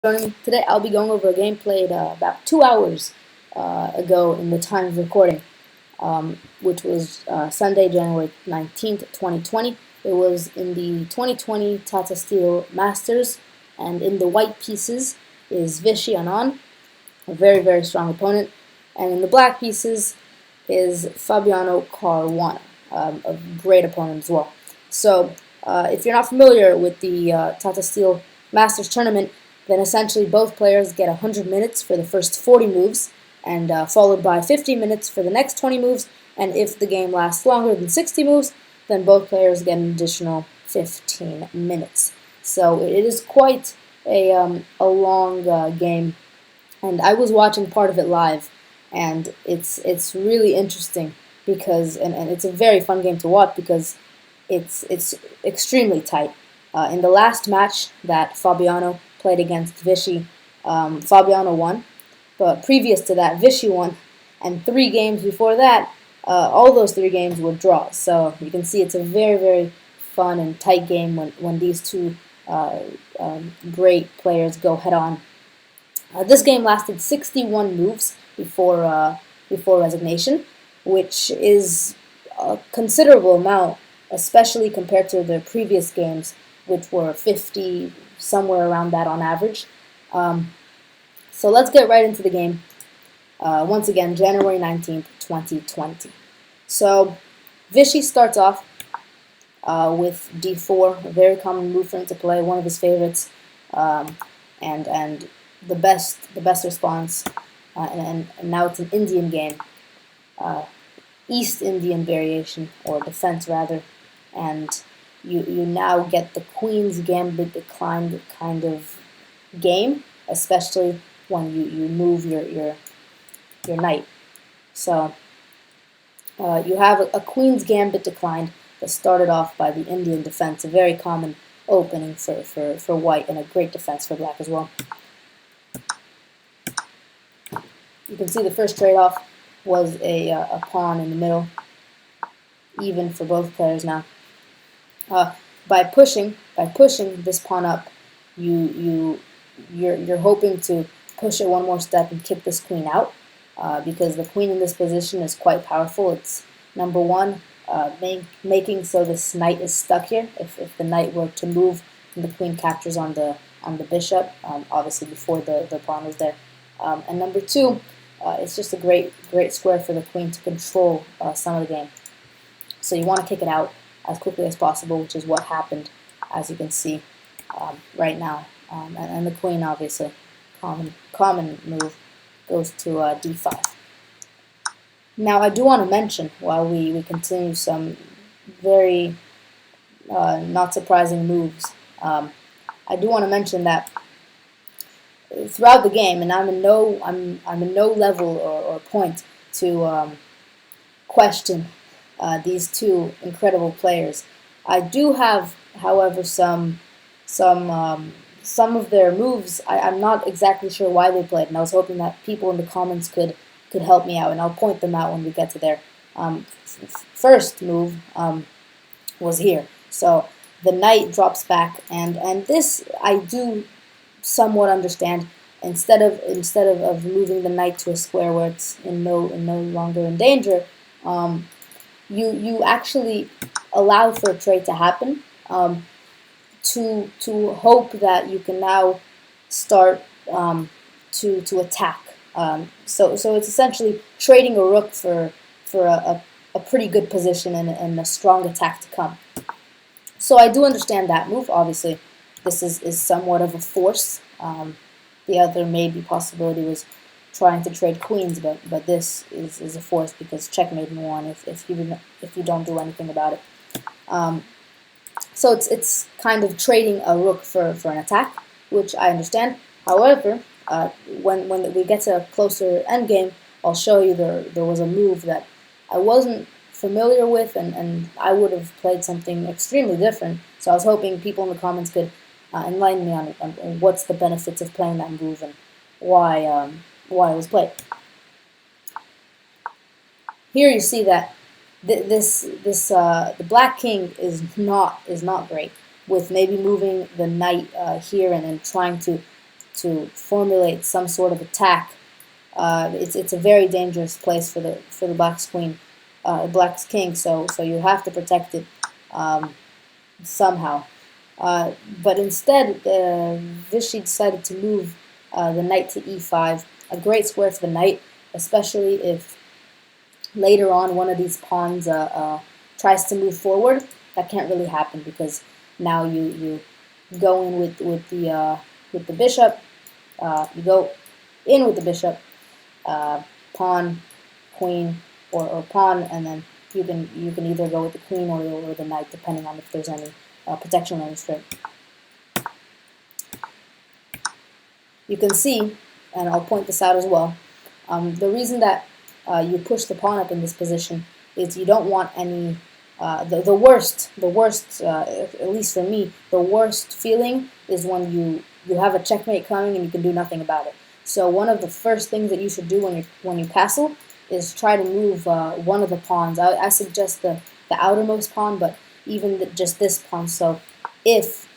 Today I'll be going over a game played about 2 hours ago in the time of recording, which was Sunday, January 19th, 2020. It was in the 2020 Tata Steel Masters, and in the white pieces is Vishy Anand, a very, very strong opponent, and in the black pieces is Fabiano Caruana, a great opponent as well. So, if you're not familiar with the Tata Steel Masters tournament, then essentially both players get 100 minutes for the first 40 moves, and followed by 50 minutes for the next 20 moves, and if the game lasts longer than 60 moves, then both players get an additional 15 minutes. So it is quite a long game, and I was watching part of it live, and it's really interesting because and it's a very fun game to watch because it's extremely tight. In the last match that Fabiano played against Vishy, Fabiano won, but previous to that, Vishy won, and 3 games before that, all those 3 games were draws. So you can see it's a very, very fun and tight game when these two great players go head on. This game lasted 61 moves before resignation, which is a considerable amount, especially compared to the previous games, which were 50, somewhere around that on average. So let's get right into the game. Once again, January 19th, 2020. So Vishy starts off with d4, a very common move for him to play, one of his favorites, and the best response. And now it's an Indian game, East Indian variation, or defense rather, and you now get the Queen's Gambit declined kind of game, especially when you move your knight. So you have a Queen's Gambit declined that started off by the Indian defense, a very common opening for white and a great defense for black as well. You can see the first trade-off was a pawn in the middle, even for both players now. By pushing this pawn up, you're hoping to push it one more step and kick this queen out, because the queen in this position is quite powerful. It's number one, making so this knight is stuck here. If the knight were to move and the queen captures on the bishop, obviously before the pawn was there, and number two, it's just a great square for the queen to control some of the game. So you want to kick it out as quickly as possible, which is what happened, as you can see right now. And the queen, obviously, common move, goes to d5. Now, I do want to mention, while we continue some very not surprising moves, I do want to mention that throughout the game, and I'm in no level or point to question these two incredible players. I do have, however, some of their moves I'm not exactly sure why they played, and I was hoping that people in the comments could help me out, and I'll point them out when we get to their first move was here. So the knight drops back, and this I do somewhat understand. Instead of moving the knight to a square where it's no longer in danger, you actually allow for a trade to happen, to hope that you can now start to attack. So it's essentially trading a rook for a pretty good position and a strong attack to come. So I do understand that move. Obviously, this is somewhat of a force. The other maybe possibility was trying to trade queens, but this is a force because checkmate in one if you don't do anything about it. So it's kind of trading a rook for an attack, which I understand. However, when we get to a closer endgame, I'll show you there was a move that I wasn't familiar with, and I would have played something extremely different. So I was hoping people in the comments could enlighten me on what's the benefits of playing that move and why it was played. Here you see that the black king is not great, with maybe moving the knight here and then trying to to formulate some sort of attack. It's a very dangerous place for the Black's queen, Black's king. So you have to protect it somehow. But instead, Vishy decided to move the knight to e5, a great square for the knight, especially if later on one of these pawns tries to move forward. That can't really happen because now you go in with the bishop. You go in with the bishop, pawn, queen, or pawn, and then you can either go with the queen or the knight, depending on if there's any protection on the straight. You can see, and I'll point this out as well, the reason that you push the pawn up in this position is you don't want any, the worst, at least for me, the worst feeling is when you have a checkmate coming and you can do nothing about it. So one of the first things that you should do when you castle is try to move one of the pawns. I suggest the outermost pawn, but even just this pawn. So if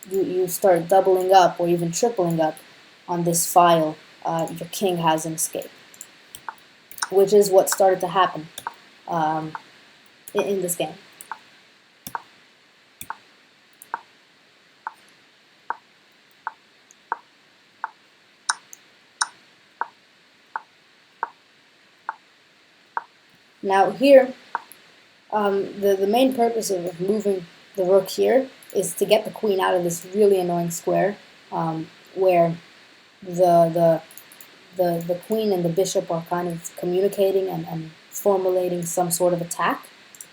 you start doubling up or even tripling up on this file, your king has an escape, which is what started to happen in this game. Now here, the main purpose of moving the rook here is to get the queen out of this really annoying square, where the queen and the bishop are kind of communicating and formulating some sort of attack,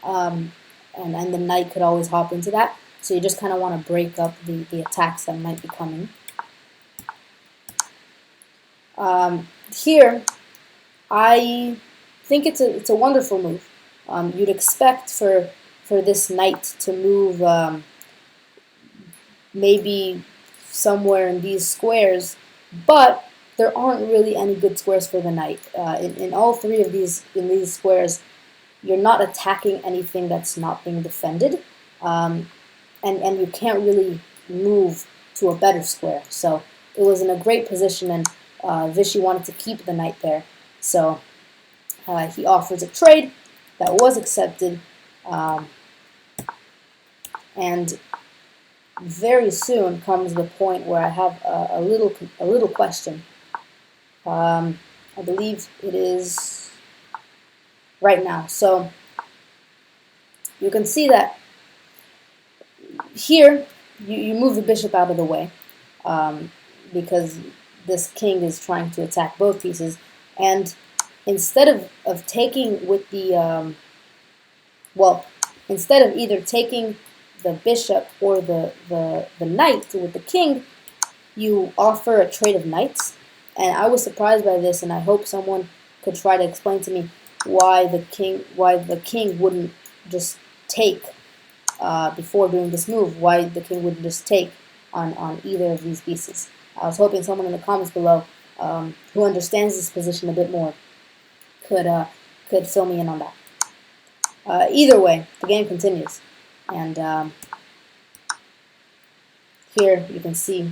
and the knight could always hop into that. So you just kind of want to break up the attacks that might be coming. Here, I think it's a wonderful move. You'd expect for this knight to move maybe somewhere in these squares, but there aren't really any good squares for the knight. In all three of these squares, you're not attacking anything that's not being defended, and you can't really move to a better square. So it was in a great position, and Vishy wanted to keep the knight there. So he offers a trade that was accepted, and very soon comes the point where I have a little question. I believe it is right now. So you can see that here you move the bishop out of the way because this king is trying to attack both pieces, and instead of taking with the instead of either taking the bishop or the knight with the king, you offer a trade of knights. And I was surprised by this, and I hope someone could try to explain to me why the king wouldn't just take before doing this move. Why the king wouldn't just take on either of these pieces. I was hoping someone in the comments below who understands this position a bit more could fill me in on that. Either way, the game continues, and here you can see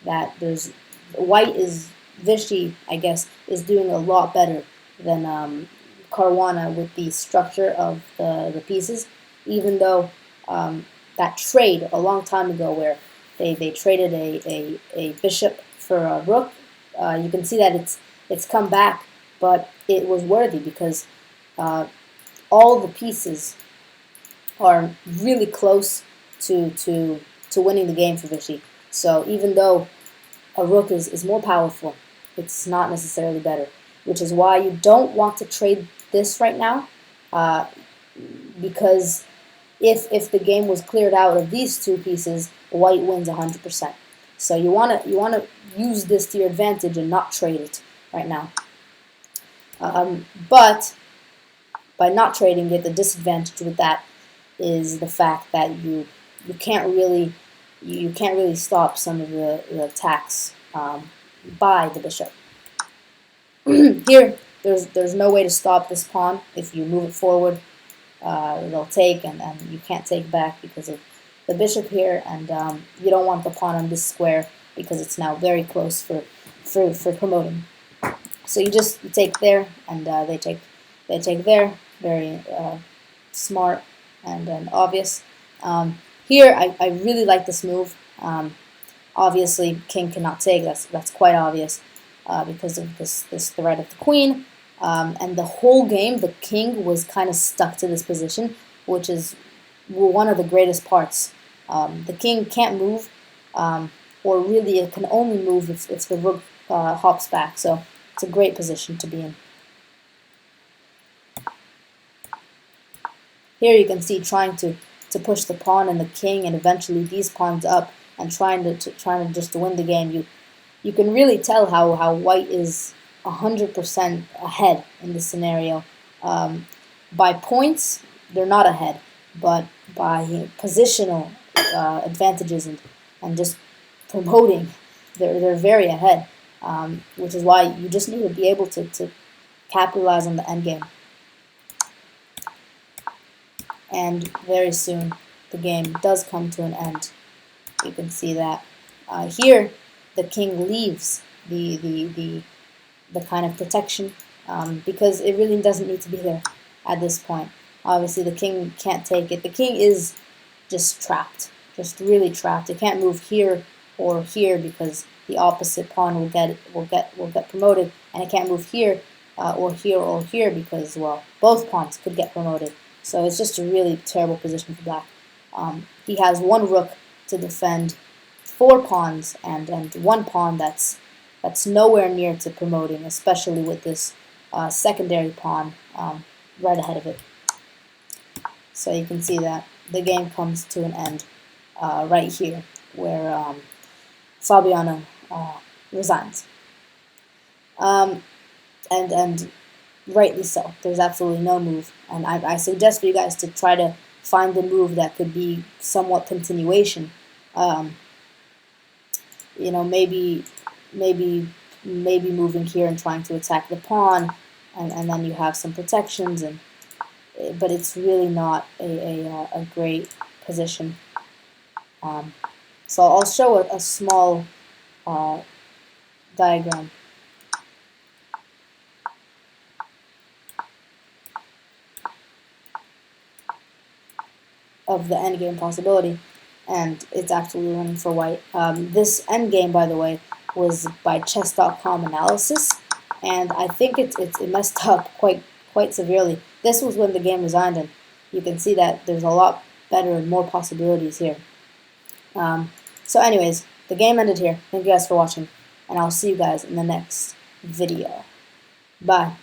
that there's Vishy, I guess, is doing a lot better than Caruana with the structure of the pieces, even though that trade a long time ago where they traded a bishop for a rook, you can see that it's come back, but it was worthy because all the pieces are really close to winning the game for Vishy. So even though a rook is more powerful, it's not necessarily better, which is why you don't want to trade this right now, because if the game was cleared out of these two pieces, white wins 100%. So you want to use this to your advantage and not trade it right now. But by not trading it, the disadvantage with that is the fact that you can't really stop some of the attacks by the bishop. Here, there's no way to stop this pawn. If you move it forward, they'll take, and you can't take back because of the bishop here, and you don't want the pawn on this square because it's now very close for promoting. So you just take there, and they take there. Very smart and obvious. Here, I really like this move. Obviously, king cannot take. That's quite obvious because of this threat of the queen. And the whole game, the king was kind of stuck to this position, which is one of the greatest parts. The king can't move, or really it can only move if the rook hops back. So it's a great position to be in. Here you can see trying to push the pawn and the king, and eventually these pawns up, and trying to just win the game. You can really tell how white is 100% ahead in this scenario. By points, they're not ahead, but by positional advantages and just promoting, they're very ahead. Which is why you just need to be able to capitalize on the endgame. And very soon the game does come to an end. You can see that here the king leaves the kind of protection because it really doesn't need to be there at this point. Obviously, the king can't take it. The king is just trapped, just really trapped. It can't move here or here because the opposite pawn will get promoted, and it can't move here or here or here because, well, both pawns could get promoted. So it's just a really terrible position for black. He has one rook to defend 4 pawns and one pawn that's nowhere near to promoting, especially with this secondary pawn right ahead of it. So you can see that the game comes to an end right here, where Fabiano resigns. And rightly so. There's absolutely no move, and I suggest for you guys to try to find the move that could be somewhat continuation. You know, maybe moving here and trying to attack the pawn, and then you have some protections, but it's really not a great position. So I'll show a small diagram. Of the endgame possibility, and it's absolutely winning for white. This endgame, by the way, was by chess.com analysis, and I think it messed up quite severely. This was when the game resigned, and you can see that there's a lot better and more possibilities here. So anyways, the game ended here. Thank you guys for watching, and I'll see you guys in the next video. Bye.